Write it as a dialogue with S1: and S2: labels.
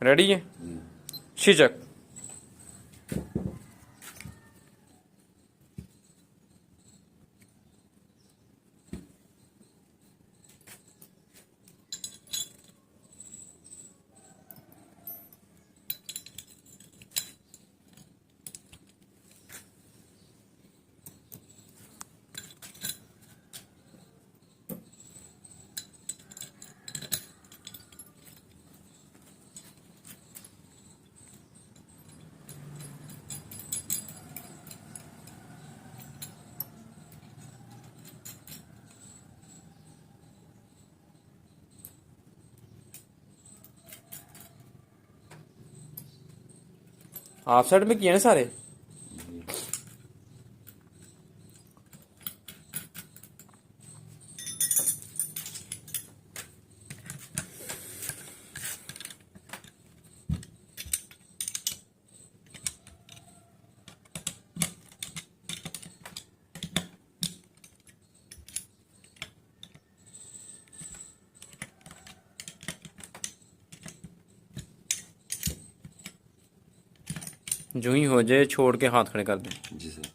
S1: Ready है। शीचक। Half side में किए ना सारे। जो ही हो जाए छोड़ के हाथ खड़े कर दें।
S2: जी सर।